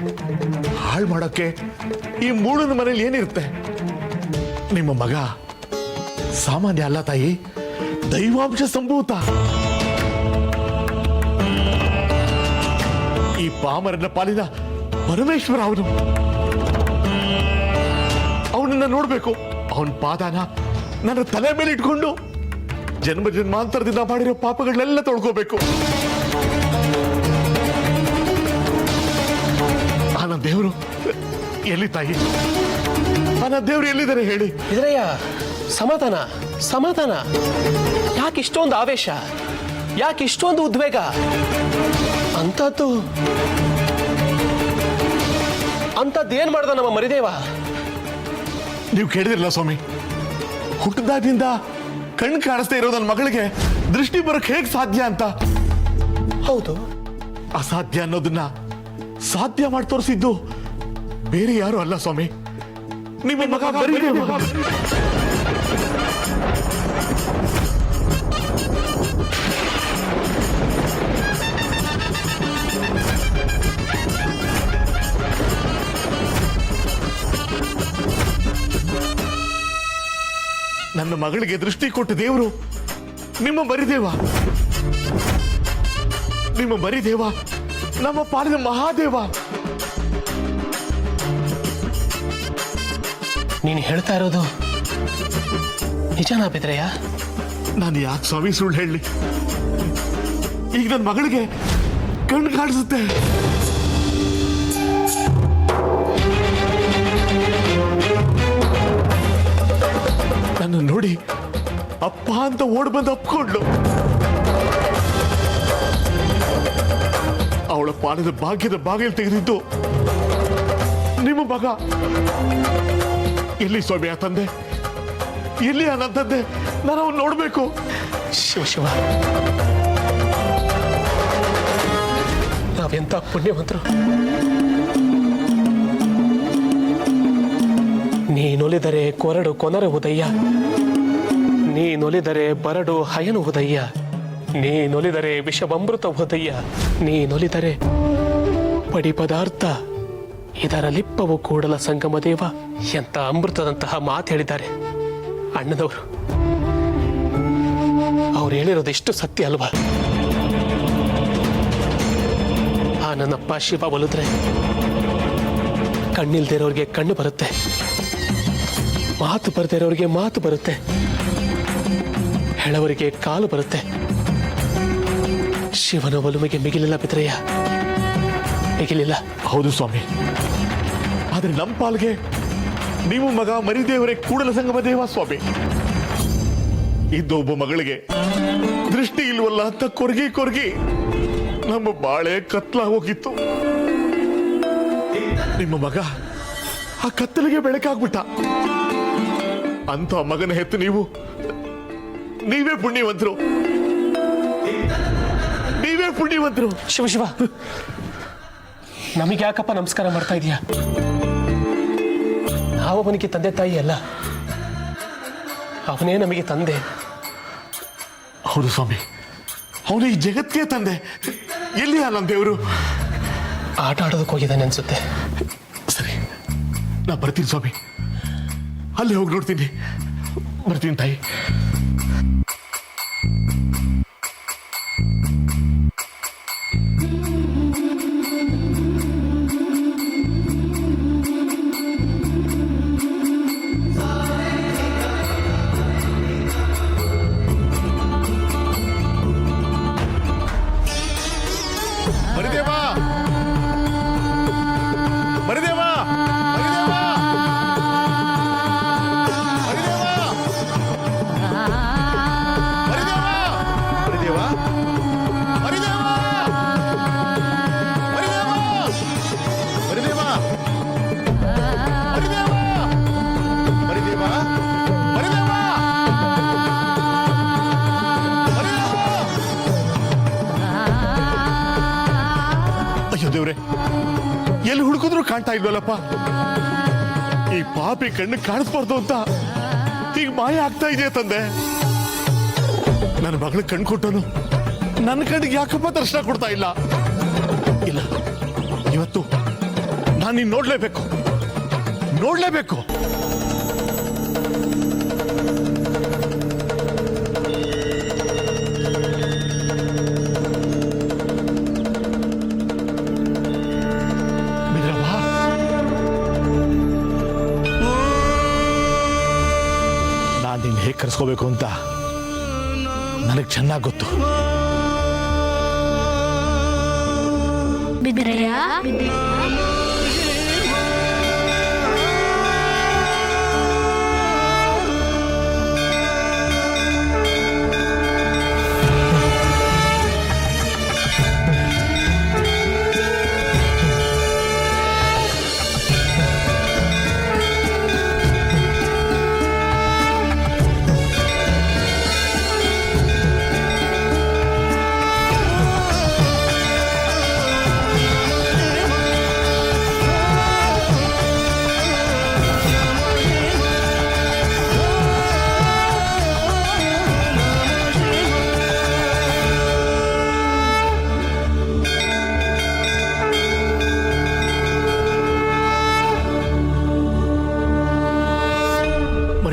[SPEAKER 4] ಹಾಳು ಮಾಡೋಕ್ಕೆ ಈ ಮೂಳನ ಮನೇಲಿ ಏನಿರುತ್ತೆ? ನಿಮ್ಮ ಮಗ ಸಾಮಾನ್ಯ ಅಲ್ಲ ತಾಯಿ, ದೈವಾಂಶ ಸಂಭೂತ. ಈ ಪಾಮರನ ಪಾಲಿನ ಪರಮೇಶ್ವರ ಅವನು. ಅವನನ್ನ ನೋಡ್ಬೇಕು. ಅವನ ಪಾದನ ನನ್ನ ತಲೆ ಮೇಲೆ ಇಟ್ಕೊಂಡು ಜನ್ಮ ಜನ್ಮಾಂತರದಿಂದ ಮಾಡಿರೋ ಪಾಪಗಳನ್ನೆಲ್ಲ ತೊಳ್ಕೋಬೇಕು. ನನ್ನ ದೇವರು ಎಲ್ಲಿ ತಾಯಿ? ನನ್ನ ದೇವರು ಎಲ್ಲಿದ್ದಾರೆ ಹೇಳಿ?
[SPEAKER 9] ಬಿದ್ರಯ್ಯ, ಸಮಾಧಾನ ಸಮಾಧಾನ. ಯಾಕೆ ಇಷ್ಟೊಂದು ಆವೇಶ? ಯಾಕೆ ಇಷ್ಟೊಂದು ಉದ್ವೇಗ? ಅಂತದ್ದೇನ್ ಮಾಡ್ದ ನಮ್ಮ ಮರಿದೇವ?
[SPEAKER 4] ನೀವು ಕೇಳಿದಿರಲ್ಲ ಸ್ವಾಮಿ, ಹುಟ್ಟಿದಾಗಿಂದ ಕಣ್ಣು ಕಾಣಿಸ್ತಾ ಇರೋ ನನ್ನ ಮಗಳಿಗೆ ದೃಷ್ಟಿ ಬರೋಕ್ ಹೇಗ್ ಸಾಧ್ಯ ಅಂತ.
[SPEAKER 9] ಹೌದು,
[SPEAKER 4] ಅಸಾಧ್ಯ ಅನ್ನೋದನ್ನ ಸಾಧ್ಯ ಮಾಡಿ ತೋರಿಸಿದ್ದು ಬೇರೆ ಯಾರು ಅಲ್ಲ ಸ್ವಾಮಿ, ನಿಮ್ಮ ಮಗ ಮರಿದೇವ. ನನ್ನ ಮಗಳಿಗೆ ದೃಷ್ಟಿ ಕೊಟ್ಟ ದೇವರು ನಿಮ್ಮ ಮರಿದೇವ. ನಿಮ್ಮ ಮರಿದೇವ ನಮ್ಮ ಪಾಲಿನ ಮಹಾದೇವ.
[SPEAKER 9] ನೀನು ಹೇಳ್ತಾ ಇರೋದು ನಿಜನಾ ಬಿದ್ರಯ್ಯ?
[SPEAKER 4] ನಾನು ಯಾಕೆ ಸ್ವಾಮಿ ಸುಳ್ಳು ಹೇಳಿ? ಈಗ ನನ್ನ ಮಗಳಿಗೆ ಕಣ್ಣು ಕಾಣಿಸುತ್ತೆ. ನನ್ನ ನೋಡಿ ಅಪ್ಪ ಅಂತ ಓಡ್ ಬಂದು ಅಪ್ಕೊಂಡ್ಲು. ಅವಳ ಪಾಲದ ಭಾಗ್ಯದ ಬಾಗಿಲು ತೆಗೆದಿದ್ದು ನಿಮ್ಮ ಮಗ. ಎಲ್ಲಿ ಸ್ವಾಮಿ ಆ ತಂದೆ? ಎಲ್ಲಿ ಆ ನನ್ನ ತಂದೆ? ನಾನು ಅವನು ನೋಡ್ಬೇಕು.
[SPEAKER 9] ಶಿವ ಶಿವ, ನಾವೆಂತ ಪುಣ್ಯವಂತರು. ನೀನೊಲಿದರೆ ಕೊರಡು ಕೊನರುವುದಯ್ಯ, ನೀನೊಲಿದರೆ ಬರಡು ಹಯನುವುದಯ್ಯ, ನೀನೊಲಿದರೆ ವಿಷವಮೃತವುದಯ್ಯ, ನೀನೊಲಿದರೆ ಪಡಿ ಪದಾರ್ಥ ಇದರ ಲಿಪ್ಪವು ಕೂಡಲ ಸಂಗಮ ದೇವ. ಎಂತ ಅಮೃತದಂತಹ ಮಾತು ಹೇಳಿದ್ದಾರೆ ಅಣ್ಣನವರು. ಅವ್ರು ಹೇಳಿರೋದು ಎಷ್ಟು ಸತ್ಯ ಅಲ್ವಾ? ಆ ನನ್ನಪ್ಪ ಶಿವ ಒಲಿದ್ರೆ ಕಣ್ಣಿಲ್ದಿರೋರಿಗೆ ಕಣ್ಣು ಬರುತ್ತೆ, ಮಾತು ಬರದೇ ಇರೋರಿಗೆ ಮಾತು ಬರುತ್ತೆ, ಹೆಳವರಿಗೆ ಕಾಲು ಬರುತ್ತೆ. ಶಿವನ ಒಲುಮೆಗೆ ಮಿಗಿಲಿಲ್ಲ ಬಿದ್ರಯ್ಯ, ಮಿಗಿಲಿಲ್ಲ.
[SPEAKER 4] ಹೌದು ಸ್ವಾಮಿ, ಆದ್ರೆ ನಮ್ಮ ಪಾಲ್ಗೆ ನೀವು ಮಗ ಮರಿದೇವರೇ ಕೂಡಲ ಸಂಗಮ ದೇವ ಸ್ವಾಮಿ. ಇದ್ದ ಒಬ್ಬ ಮಗಳಿಗೆ ದೃಷ್ಟಿ ಇಲ್ವಲ್ಲ ಅಂತ ಕೊರಗಿ ಕೊರಗಿ ನಮ್ಮ ಬಾಳೆ ಕತ್ಲಾಗೋಗಿತ್ತು. ನಿಮ್ಮ ಮಗ ಆ ಕತ್ತಲಿಗೆ ಬೆಳಕಾಗ್ಬಿಟ್ಟ. ಅಂತ ಮಗನ ಹೆತ್ತು ನೀವೇ ಪುಣ್ಯವಂತರು, ನೀವೇ ಪುಣ್ಯವಂತರು.
[SPEAKER 9] ಶಿವ ಶಿವ, ನಮಗೆ ಯಾಕಪ್ಪ ನಮಸ್ಕಾರ ಮಾಡ್ತಾ ಇದೀಯಾ? ನಾವೊಬ್ಬನಿಗೆ ತಂದೆ ತಾಯಿ ಅಲ್ಲ, ಅವನೇ ನಮಗೆ ತಂದೆ.
[SPEAKER 4] ಹೌದು ಸ್ವಾಮಿ, ಅವನು ಈ ಜಗತ್ತಿಗೆ ತಂದೆ. ಎಲ್ಲಿ ನನ್ನ ದೇವರು?
[SPEAKER 9] ಆಟ ಆಡೋದಕ್ಕೆ ಹೋಗಿದ್ದಾನೆ ಅನ್ಸುತ್ತೆ.
[SPEAKER 4] ಸರಿ, ನಾ ಬರ್ತೀನಿ ಸ್ವಾಮಿ, ಅಲ್ಲಿ ಹೋಗಿ ನೋಡ್ತೀನಿ. ಬರ್ತೀನಿ ತಾಯಿ. ಮರಿದೇವ, ಮರಿದೇವ, ಮರಿದೇವ, ಮರಿದೇವ, ಮರಿದೇವ, ಮರಿದೇವ, ಮರಿದೇವ, ಮರಿದೇವ, ಮರಿದೇವ, ಅಯ್ಯೋ ದೇವ್ರೆ, ಎಲ್ಲಿ ಹುಡುಕಿದ್ರು ಕಾಣ್ತಾ ಇಲ್ವಲ್ಲಪ್ಪ. ಈ ಪಾಪಿ ಕಣ್ಣು ಕಾಣಿಸ್ಬಾರ್ದು ಅಂತ ಈಗ ಮಾಯ ಆಗ್ತಾ ಇದೆಯಾ ತಂದೆ? ನನ್ನ ಮಗಳು ಕಣ್ಣು ಕೊಟ್ಟನು ನನ್ನ ಕಣ್ಣಿಗೆ ಯಾಕಪ್ಪ ದರ್ಶನ ಕೊಡ್ತಾ ಇಲ್ಲ? ಇಲ್ಲ, ಇವತ್ತು ನಾನು ನೀನ್ ನೋಡ್ಲೇಬೇಕು, ನೋಡ್ಲೇಬೇಕು. ನಾನು ನಿನ್ನ ಹೇಗೆ ಕರೆಸ್ಕೋಬೇಕು ಅಂತ ನನಗೆ ಚೆನ್ನಾಗಿ ಗೊತ್ತು.
[SPEAKER 1] ಬಿದ್ರಯ್ಯ,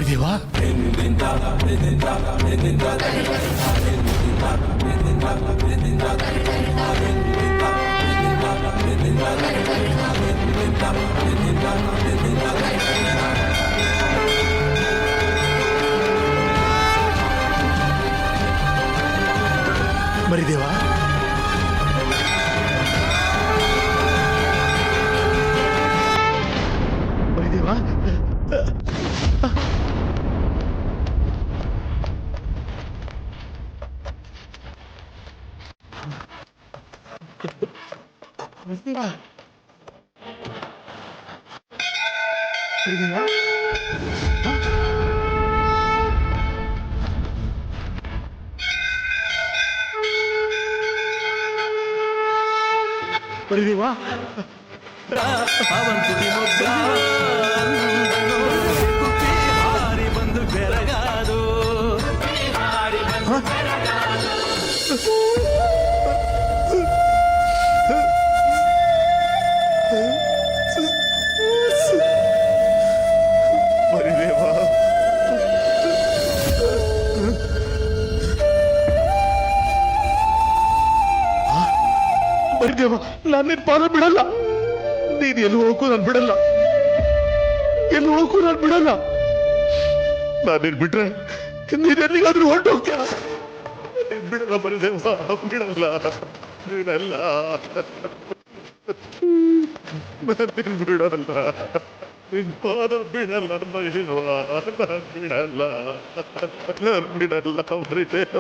[SPEAKER 4] ಮರಿದೇವಾ, ಮರಿದೇವಾ, ಮರಿದೇವಾ, ಮರಿದೇವಾ,
[SPEAKER 3] ಅವಂತಿದಿ ಮೊಗ್ಗ ಹಾರಿ ಬಂದು ಬೆರಗಾದು.
[SPEAKER 4] ಮರಿದೇವಾ, ಮರಿದೇವ, ನಾನು ನಿನ್ ಪಾದ ಬಿಡಲ್ಲ. ನೀನ್ ಎಲ್ಲಿ ಹೋಗು ನಾನು ಬಿಡಲ್ಲ, ಎಲ್ಲಿ ಹೋಗು ನಾನು ಬಿಡಲ್ಲ. ನಾನು ನಿನ್ ಬಿಟ್ರೆ ನೀನ್ ಎಲ್ಲಿಗಾದ್ರೂ ಹೊರಟೋಗ್ತೀಯ. ನೀನ್ ಬಿಡಲ್ಲ ಮರಿದೇವ, ಬಿಡಲ್ಲ ಬಿಡಲ್ಲ, ನಾನು ನಿನ್ ಬಿಡಲ್ಲ. ನಿನ್ ಪಾದ ಬಿಡಲ್ಲ ಮರಿದೇವ, ನಾನು ಬಿಡಲ್ಲ, ನಾನು ಬಿಡಲ್ಲ ಮರಿದೇವ.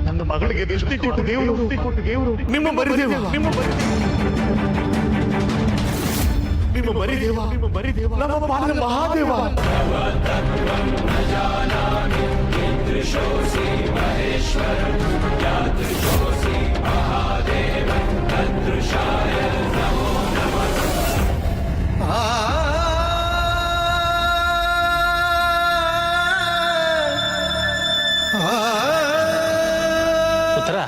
[SPEAKER 4] ನನ್ನ ಮಗಳಿಗೆ ದೃಷ್ಟಿ ಕೊಟ್ಟು ದೇವರು ನಿಮ್ಮ ಮರಿದೇವ, ನಿಮ್ಮ ಮರಿದೇವ, ನಮ್ಮ ಪಾಲನ ಮಹಾದೇವ.
[SPEAKER 9] ಉತ್ತರ,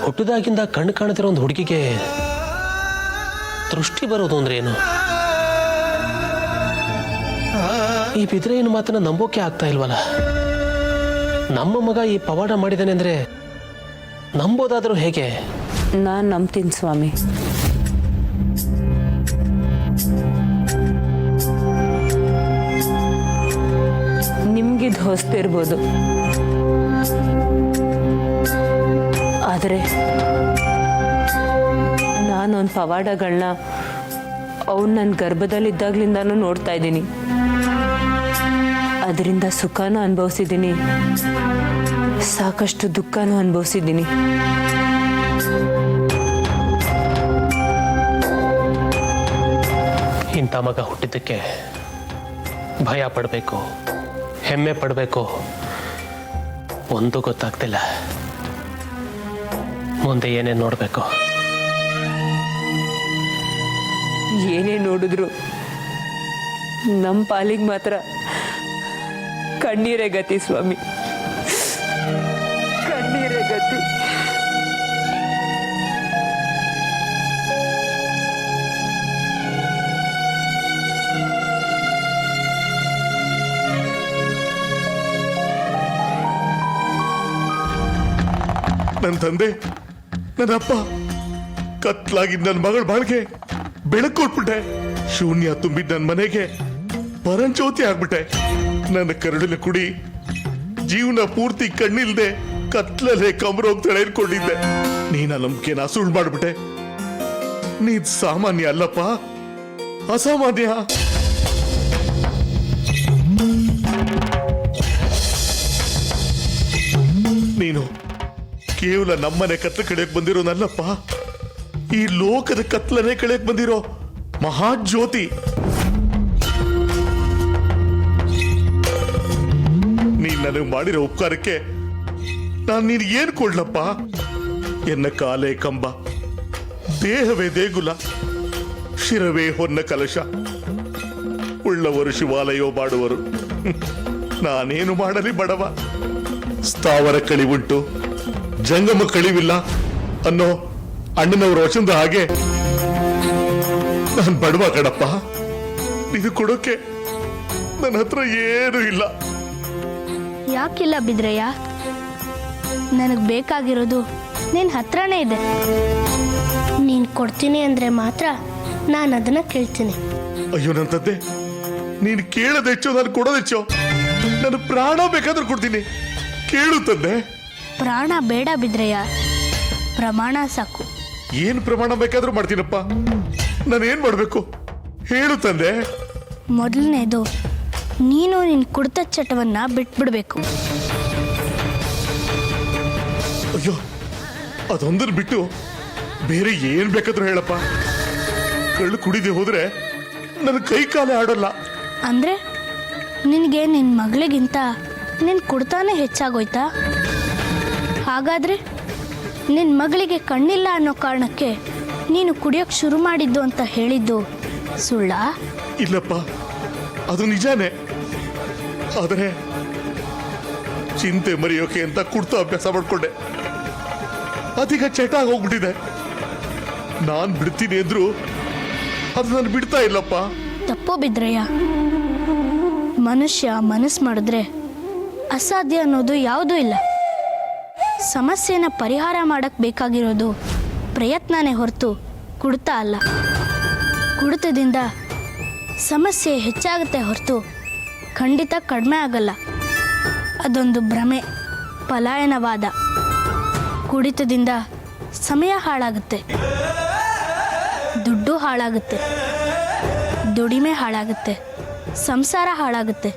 [SPEAKER 9] ಹುಟ್ಟಿದಾಗಿಂದ ಕಣ್ಣು ಕಾಣತಿರೋ ಒಂದು ಹುಡುಗಿಗೆ ದೃಷ್ಟಿ ಬರೋದು ಅಂದ್ರೆ ಏನು? ಈ ಬಿದ್ರೆಯನ್ನು ಮಾತನ್ನ ನಂಬೋಕೆ ಆಗ್ತಾ ಇಲ್ವಲ್ಲ. ನಮ್ಮ ಮಗ ಈ ಪವಾಡ ಮಾಡಿದಾನೆ ಅಂದ್ರೆ ನಂಬೋದಾದ್ರೂ ಹೇಗೆ?
[SPEAKER 10] ನಾನು ನಂಬ್ತೀನಿ ಸ್ವಾಮಿ. ನಿಮ್ಗಿದು ಹೊಸ್ತಿರ್ಬೋದು, ಆದರೆ ನಾನೊಂದು ಪವಾಡಗಳನ್ನ ಅವ್ನು ನನ್ನ ಗರ್ಭದಲ್ಲಿದ್ದಾಗ್ಲಿಂದಾನು ನೋಡ್ತಾ ಇದ್ದೀನಿ. ಅದರಿಂದ ಸುಖನೂ ಅನುಭವಿಸಿದ್ದೀನಿ, ಸಾಕಷ್ಟು ದುಃಖನೂ ಅನುಭವಿಸಿದ್ದೀನಿ.
[SPEAKER 9] ಇಂಥ ಮಗ ಹುಟ್ಟಿದ್ದಕ್ಕೆ ಭಯ ಪಡಬೇಕು, ಹೆಮ್ಮೆ ಪಡಬೇಕು, ಒಂದು ಗೊತ್ತಾಗ್ತಿಲ್ಲ. ಮುಂದೆ ಏನೇನು ನೋಡಬೇಕು?
[SPEAKER 10] ಏನೇ ನೋಡಿದ್ರು ನಮ್ಮ ಪಾಲಿಗೆ ಮಾತ್ರ ಕಣ್ಣೀರೇ ಗತಿ ಸ್ವಾಮಿ.
[SPEAKER 4] ನನ್ನ ತಂದೆ ನನ್ನಪ್ಪ ಕತ್ಲಾಗಿ ನನ್ನ ಮಗಳ ಬಾಳ್ಗೆ ಬೆಳಕು ಕೊಟ್ಬಿಟ್ಟೆ. ಶೂನ್ಯ ತುಂಬಿದ ನನ್ನ ಮನೆಗೆ ಪರಂಜ್ಯೋತಿ ಆಗ್ಬಿಟ್ಟೆ. ನನ್ನ ಕರುಳಿನ ಕುಡಿ ಜೀವನ ಪೂರ್ತಿ ಕಣ್ಣಿಲ್ದೆ ಕತ್ಲಲ್ಲೇ ಕಮ್ರೋಗ್ತಾಳೆ ಅನ್ಕೊಂಡಿದ್ದೆ. ನೀನ ನಂಬಿಕೆನ ಸುಳ್ಳು ಮಾಡ್ಬಿಟ್ಟೆ. ನೀನ್ ಸಾಮಾನ್ಯ ಅಲ್ಲಪ್ಪ, ಅಸಾಮಾನ್ಯ. ನೀನು ಕೇವಲ ನಮ್ಮನೆ ಕತ್ಲ ಕಡೆಯಕ್ ಬಂದಿರೋನಲ್ಲಪ್ಪ, ಈ ಲೋಕದ ಕತ್ಲನೆ ಕಡೆಯಕ್ ಬಂದಿರೋ ಮಹಾಜ್ಯೋತಿ. ನೀನ್ ನನಗೆ ಮಾಡಿರೋ ಉಪಕಾರಕ್ಕೆ ನಾನು ನೀನು ಏನ್ ಕೊಡ್ಲಪ್ಪ? ಎನ್ನ ಕಾಲೇ ಕಂಬ, ದೇಹವೇ ದೇಗುಲ, ಶಿರವೇ ಹೊನ್ನ ಕಲಶ. ಉಳ್ಳವರು ಶಿವಾಲಯೋ ಮಾಡುವರು, ನಾನೇನು ಮಾಡಲಿ ಬಡವ. ಸ್ಥಾವರ ಕಳಿವುಂಟು, ಜಂಗಮ ಕಳಿವಿಲ್ಲ ಅನ್ನೋ ಅಣ್ಣನವರ ವಚನದ ಹಾಗೆ ನಾನು ಬಡವ ಕಣಪ್ಪ. ಇದು ಕೊಡೋಕೆ ನನ್ನ ಹತ್ರ ಏನೂ ಇಲ್ಲ.
[SPEAKER 1] ಯಾಕಿಲ್ಲ ಬಿದ್ರಯ್ಯ, ನನಗೆ ಬೇಕಾಗಿರೋದು ನಿನ್ನ ಹತ್ರನೇ ಇದೆ. ನೀನು ಕೊಡ್ತೀನಿ ಅಂದರೆ ಮಾತ್ರ ನಾನು ಅದನ್ನು ಕೇಳ್ತೀನಿ.
[SPEAKER 4] ಅಯ್ಯೋ ನನ್ನ ತಂದೆ, ನೀನು ಕೇಳೋದು ಹೆಚ್ಚೋ, ನಾನು ಕೊಡೋದು ಹೆಚ್ಚೋ. ನನ್ನ ಪ್ರಾಣ ಬೇಕಾದ್ರೂ ಕೊಡ್ತೀನಿ, ಕೇಳು ತಂದೆ.
[SPEAKER 1] ಪ್ರಾಣ ಬೇಡ ಬಿದ್ರಯ್ಯ, ಪ್ರಮಾಣ ಸಾಕು.
[SPEAKER 4] ಏನು ಪ್ರಮಾಣ ಬೇಕಾದ್ರೂ ಮಾಡ್ತೀನಪ್ಪ. ನಾನೇನ್ ಮಾಡ್ಬೇಕು ಹೇಳು ತಂದೆ.
[SPEAKER 1] ಮೊದಲನೇದು, ನೀನು ನಿನ್ನ ಕುಡಿತ ಚಟವನ್ನು ಬಿಟ್ಬಿಡ್ಬೇಕು.
[SPEAKER 4] ಅಯ್ಯೋ, ಅದೊಂದನ್ನು ಬಿಟ್ಟು ಬೇರೆ ಏನ್ ಬೇಕಾದ್ರೂ ಹೇಳಪ್ಪ. ಕಳ್ಳು ಕುಡಿದೆ ಹೋದ್ರೆ ನನ್ನ ಕೈ ಕಾಲೇ ಆಡೋಲ್ಲ.
[SPEAKER 1] ಅಂದರೆ ನಿನಗೆ ನಿನ್ನ ಮಗಳಿಗಿಂತ ನಿನ್ನ ಕುಡ್ತಾನೆ ಹೆಚ್ಚಾಗೋಯ್ತಾ? ಹಾಗಾದರೆ ನಿನ್ನ ಮಗಳಿಗೆ ಕಣ್ಣಿಲ್ಲ ಅನ್ನೋ ಕಾರಣಕ್ಕೆ ನೀನು ಕುಡಿಯೋಕ್ಕೆ ಶುರು ಮಾಡಿದ್ದು ಅಂತ ಹೇಳಿದ್ದು ಸುಳ್ಳಾ?
[SPEAKER 4] ಇಲ್ಲಪ್ಪ, ಅದು ನಿಜಾನೇ. ಆದರೆ ಚಿಂತೆ ಮರೆಯೋಕೆ ಅಂತ ಕುಡ್ತಾ ಅಭ್ಯಾಸ ಮಾಡ್ಕೊಂಡೆ. ಅದೀಗ ಚಟ ಆಗೋಗ್ಬಿಟ್ಟಿದೆ. ನಾನ್ ಬಿಡ್ತೀನಿ ಅಂದ್ರು ಅದು ನಾನು ಬಿಡ್ತಾ ಇಲ್ಲಪ್ಪ.
[SPEAKER 1] ತಪ್ಪು ಬಿದ್ರಯ್ಯ. ಮನುಷ್ಯ ಮನಸ್ಸು ಮಾಡಿದ್ರೆ ಅಸಾಧ್ಯ ಅನ್ನೋದು ಯಾವುದೂ ಇಲ್ಲ. ಸಮಸ್ಯೆನ ಪರಿಹಾರ ಮಾಡಕ್ಕೆ ಬೇಕಾಗಿರೋದು ಪ್ರಯತ್ನನೇ ಹೊರತು ಕುಡಿತ ಅಲ್ಲ. ಕುಡಿತದಿಂದ ಸಮಸ್ಯೆ ಹೆಚ್ಚಾಗುತ್ತೆ ಹೊರತು ಖಂಡಿತ ಕಡಿಮೆ ಆಗಲ್ಲ. ಅದೊಂದು ಭ್ರಮೆ, ಪಲಾಯನವಾದ. ಕುಡಿತದಿಂದ ಸಮಯ ಹಾಳಾಗುತ್ತೆ, ದುಡ್ಡು ಹಾಳಾಗುತ್ತೆ, ದುಡಿಮೆ ಹಾಳಾಗುತ್ತೆ, ಸಂಸಾರ ಹಾಳಾಗುತ್ತೆ,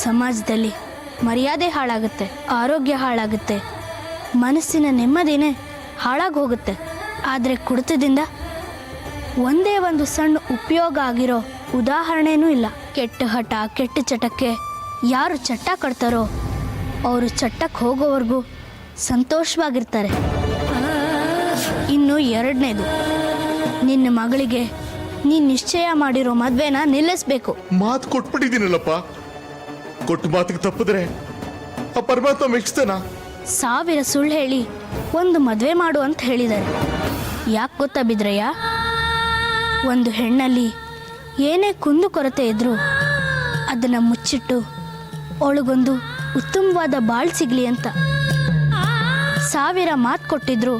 [SPEAKER 1] ಸಮಾಜದಲ್ಲಿ ಮರ್ಯಾದೆ ಹಾಳಾಗುತ್ತೆ, ಆರೋಗ್ಯ ಹಾಳಾಗುತ್ತೆ, ಮನಸ್ಸಿನ ನೆಮ್ಮದಿನೇ ಹಾಳಾಗಿ ಹೋಗುತ್ತೆ. ಆದರೆ ಕುಡಿತದಿಂದ ಒಂದೇ ಒಂದು ಸಣ್ಣ ಉಪಯೋಗ ಆಗಿರೋ ಉದಾಹರಣೆನೂ ಇಲ್ಲ. ಕೆಟ್ಟ ಹಠ, ಕೆಟ್ಟ ಚಟಕ್ಕೆ ಯಾರು ಚಟ್ಟ ಕಟ್ತಾರೋ ಅವರು ಚಟ್ಟಕ್ಕೆ ಹೋಗೋವರೆಗೂ ಸಂತೋಷವಾಗಿರ್ತಾರೆ. ಇನ್ನು ಎರಡನೇದು, ನಿನ್ನ ಮಗಳಿಗೆ ನೀನು ನಿಶ್ಚಯ ಮಾಡಿರೋ ಮದುವೆನ ನಿಲ್ಲಿಸ್ಬೇಕು.
[SPEAKER 4] ಮಾತು ಕೊಟ್ಬಿಟ್ಟಿದ್ದೀನಲ್ಲಪ್ಪ. ಕೊಟ್ಟು ಮಾತಿಗೆ ತಪ್ಪಿದ್ರೆ ಆ ಪರಮಾತ್ಮ ಮೆಚ್ತಾನ?
[SPEAKER 1] 1000 ಸುಳ್ಳು ಹೇಳಿ ಒಂದು ಮದುವೆ ಮಾಡು ಅಂತ ಹೇಳಿದ್ದಾರೆ. ಯಾಕೆ ಗೊತ್ತಾ ಬಿದ್ರಯ್ಯ? ಒಂದು ಹೆಣ್ಣಲ್ಲಿ ಏನೇ ಕುಂದು ಕೊರತೆ ಇದ್ರೂ ಅದನ್ನು ಮುಚ್ಚಿಟ್ಟು ಅವಳಿಗೊಂದು ಉತ್ತಮವಾದ ಬಾಳ್ ಸಿಗಲಿ ಅಂತ. 1000 ಮಾತು ಕೊಟ್ಟಿದ್ರು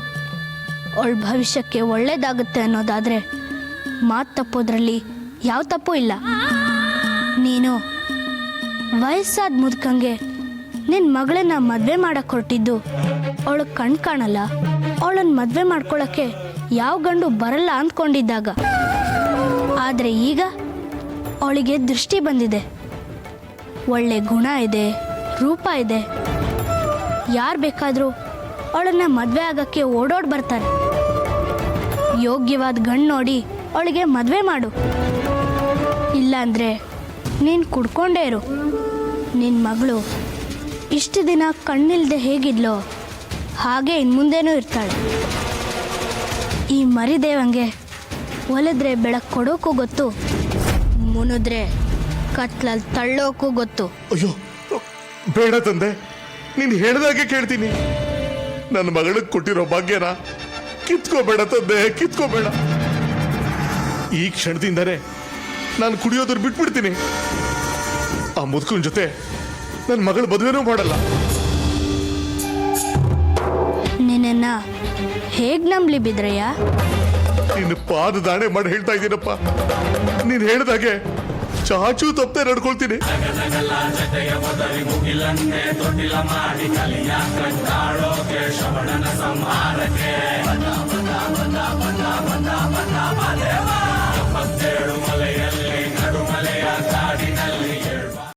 [SPEAKER 1] ಅವಳ ಭವಿಷ್ಯಕ್ಕೆ ಒಳ್ಳೇದಾಗುತ್ತೆ ಅನ್ನೋದಾದರೆ ಮಾತು ತಪ್ಪೋದ್ರಲ್ಲಿ ಯಾವ ತಪ್ಪು ಇಲ್ಲ. ನೀನು ವಯಸ್ಸಾದ ಮುದುಕಂಗೆ ನಿನ್ನ ಮಗಳನ್ನ ಮದುವೆ ಮಾಡಕ್ಕೆ ಹೊರಟಿದ್ದು ಅವಳಿಗೆ ಕಣ್ ಕಾಣಲ್ಲ, ಅವಳನ್ನು ಮದುವೆ ಮಾಡ್ಕೊಳ್ಳೋಕ್ಕೆ ಯಾವ ಗಂಡು ಬರಲ್ಲ ಅಂದ್ಕೊಂಡಿದ್ದಾಗ. ಆದರೆ ಈಗ ಅವಳಿಗೆ ದೃಷ್ಟಿ ಬಂದಿದೆ, ಒಳ್ಳೆ ಗುಣ ಇದೆ, ರೂಪ ಇದೆ. ಯಾರು ಬೇಕಾದರೂ ಅವಳನ್ನು ಮದುವೆ ಆಗೋಕ್ಕೆ ಓಡೋಡಿ ಬರ್ತಾರೆ. ಯೋಗ್ಯವಾದ ಗಂಡು ನೋಡಿ ಅವಳಿಗೆ ಮದುವೆ ಮಾಡು. ಇಲ್ಲಾಂದರೆ ನೀನು ಕುಡ್ಕೊಂಡೇ ಇರು. ನಿನ್ನ ಮಗಳು ಇಷ್ಟು ದಿನ ಕಣ್ಣಿಲ್ದೆ ಹೇಗಿದ್ಲೋ ಹಾಗೆ ಇನ್ನು ಮುಂದೇನೂ ಇರ್ತಾಳೆ. ಈ ಮರಿದೇವಂಗೆ ಒಲಿದ್ರೆ ಬೆಳಕು ಕೊಡೋಕ್ಕೂ ಗೊತ್ತು, ಮುನಿದ್ರೆ ಕತ್ಲಲ್ಲಿ ತಳ್ಳೋಕ್ಕೂ ಗೊತ್ತು.
[SPEAKER 4] ಅಯ್ಯೋ ಬೇಡ ತಂದೆ, ನೀನು ಹೇಳ್ದಾಗೆ ಕೇಳ್ತೀನಿ. ನನ್ನ ಮಗಳಿಗೆ ಕೊಟ್ಟಿರೋ ಭಾಗ್ಯನ ಕಿತ್ಕೋಬೇಡ ತಂದೆ, ಕಿತ್ಕೋಬೇಡ. ಈ ಕ್ಷಣದಿಂದನೇ ನಾನು ಕುಡಿಯೋದ್ರ ಬಿಟ್ಬಿಡ್ತೀನಿ. ಆ ಮುದುಕನ ಜೊತೆ ನನ್ನ ಮಗಳ ಮದುವೆನೂ ಮಾಡಲ್ಲ.
[SPEAKER 1] ನಿನ್ನ ನಿನ್ನನ್ನು ಹೇಗೆ ನಂಬಲಿ ಬಿದ್ರಯ್ಯ?
[SPEAKER 4] ನಿನ್ನ ಪಾದ ದಾಣೆ ಮಾಡಿ ಹೇಳ್ತಾ ಇದ್ದೀನಪ್ಪ. ನೀನು ಹೇಳ್ದಾಗೆ ಚಾಚು ತಪ್ಪದೆ ನಡ್ಕೊಳ್ತೀನಿ.
[SPEAKER 3] ಸಂಹಾರಕ್ಕೆ